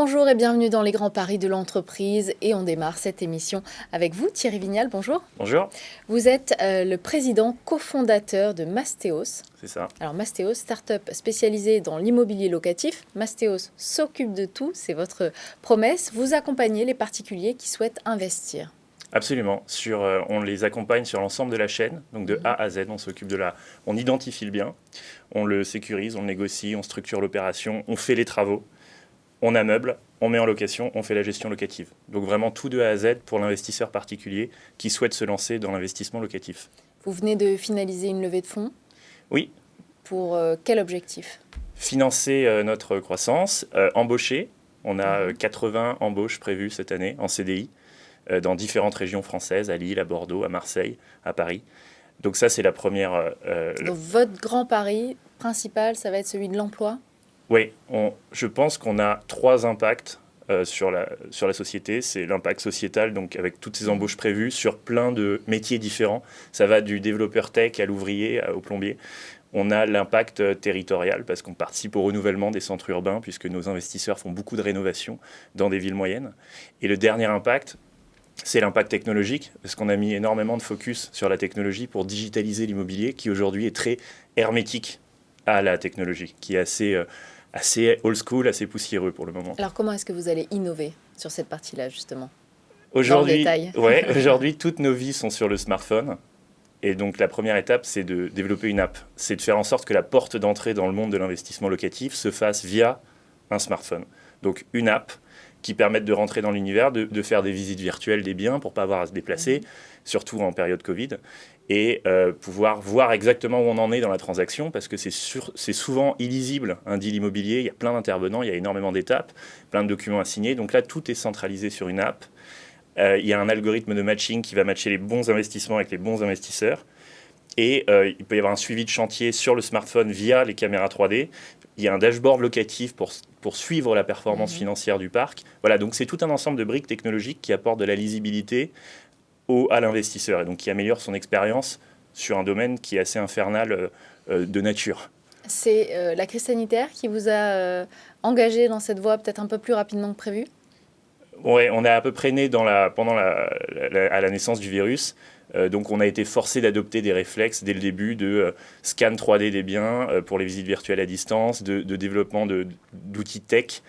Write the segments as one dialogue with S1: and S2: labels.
S1: Bonjour et bienvenue dans les grands paris de l'entreprise et on démarre cette émission avec vous Thierry Vignal, bonjour.
S2: Bonjour.
S1: Vous êtes le président cofondateur de Mastéos.
S2: C'est ça.
S1: Alors Mastéos, start-up spécialisée dans l'immobilier locatif. Mastéos s'occupe de tout, c'est votre promesse. Vous accompagnez les particuliers qui souhaitent investir.
S2: Absolument. On les accompagne sur l'ensemble de la chaîne, donc de A à Z. On identifie le bien, on le sécurise, on le négocie, on structure l'opération, on fait les travaux, on ameuble, on met en location, on fait la gestion locative. Donc vraiment tout de A à Z pour l'investisseur particulier qui souhaite se lancer dans l'investissement locatif.
S1: Vous venez de finaliser une levée de fonds.
S2: Oui.
S1: Pour quel objectif ?
S2: Financer notre croissance, embaucher. On a 80 embauches prévues cette année en CDI dans différentes régions françaises, à Lille, à Bordeaux, à Marseille, à Paris. Donc ça, c'est la première...
S1: Donc votre grand pari principal, ça va être celui de l'emploi ?
S2: Oui, je pense qu'on a 3 impacts sur la société. C'est l'impact sociétal, donc avec toutes ces embauches prévues sur plein de métiers différents. Ça va du développeur tech à l'ouvrier, au plombier. On a l'impact territorial parce qu'on participe au renouvellement des centres urbains puisque nos investisseurs font beaucoup de rénovations dans des villes moyennes. Et le dernier impact, c'est l'impact technologique parce qu'on a mis énormément de focus sur la technologie pour digitaliser l'immobilier qui aujourd'hui est très hermétique à la technologie, qui est assez old school, assez poussiéreux pour le moment.
S1: Alors comment est-ce que vous allez innover sur cette partie-là justement ?
S2: Aujourd'hui, aujourd'hui, toutes nos vies sont sur le smartphone. Et donc la première étape, c'est de développer une app. C'est de faire en sorte que la porte d'entrée dans le monde de l'investissement locatif se fasse via un smartphone. Donc une app qui permette de rentrer dans l'univers, de faire des visites virtuelles des biens pour ne pas avoir à se déplacer, surtout en période Covid, et pouvoir voir exactement où on en est dans la transaction, parce que c'est souvent illisible, un deal immobilier, il y a plein d'intervenants, il y a énormément d'étapes, plein de documents à signer, donc là tout est centralisé sur une app. Il y a un algorithme de matching qui va matcher les bons investissements avec les bons investisseurs. Et il peut y avoir un suivi de chantier sur le smartphone via les caméras 3D. Il y a un dashboard locatif pour suivre la performance financière du parc. Voilà, donc c'est tout un ensemble de briques technologiques qui apportent de la lisibilité à l'investisseur et donc qui améliore son expérience sur un domaine qui est assez infernal de nature.
S1: C'est la crise sanitaire qui vous a engagé dans cette voie peut-être un peu plus rapidement que prévu ?
S2: Oui, on est à peu près né à la naissance du virus. Donc on a été forcé d'adopter des réflexes dès le début de scan 3D des biens pour les visites virtuelles à distance, de développement d'outils tech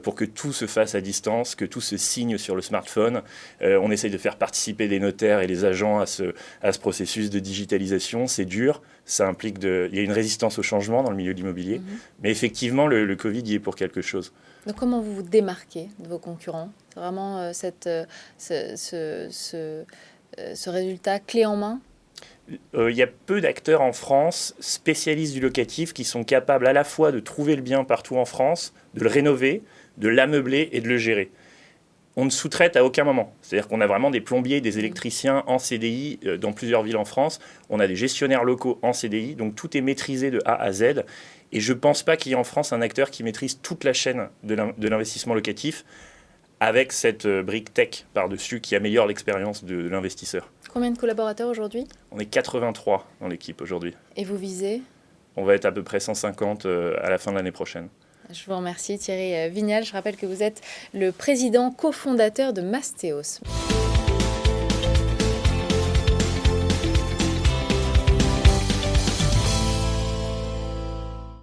S2: pour que tout se fasse à distance, que tout se signe sur le smartphone. On essaye de faire participer les notaires et les agents à ce processus de digitalisation. C'est dur, ça implique il y a une résistance au changement dans le milieu de l'immobilier. Mais effectivement, le Covid y est pour quelque chose.
S1: Donc comment vous vous démarquez de vos concurrents ? C'est vraiment ce résultat clé en main ?
S2: Il y a peu d'acteurs en France spécialistes du locatif qui sont capables à la fois de trouver le bien partout en France, de le rénover, de l'ameubler et de le gérer. On ne sous-traite à aucun moment. C'est-à-dire qu'on a vraiment des plombiers, des électriciens en CDI dans plusieurs villes en France. On a des gestionnaires locaux en CDI. Donc tout est maîtrisé de A à Z. Et je ne pense pas qu'il y ait en France un acteur qui maîtrise toute la chaîne de l'investissement locatif avec cette brique tech par-dessus qui améliore l'expérience de l'investisseur.
S1: Combien de collaborateurs aujourd'hui ?
S2: On est 83 dans l'équipe aujourd'hui.
S1: Et vous visez ?
S2: On va être à peu près 150 à la fin de l'année prochaine.
S1: Je vous remercie Thierry Vignal. Je rappelle que vous êtes le président cofondateur de Mastéos.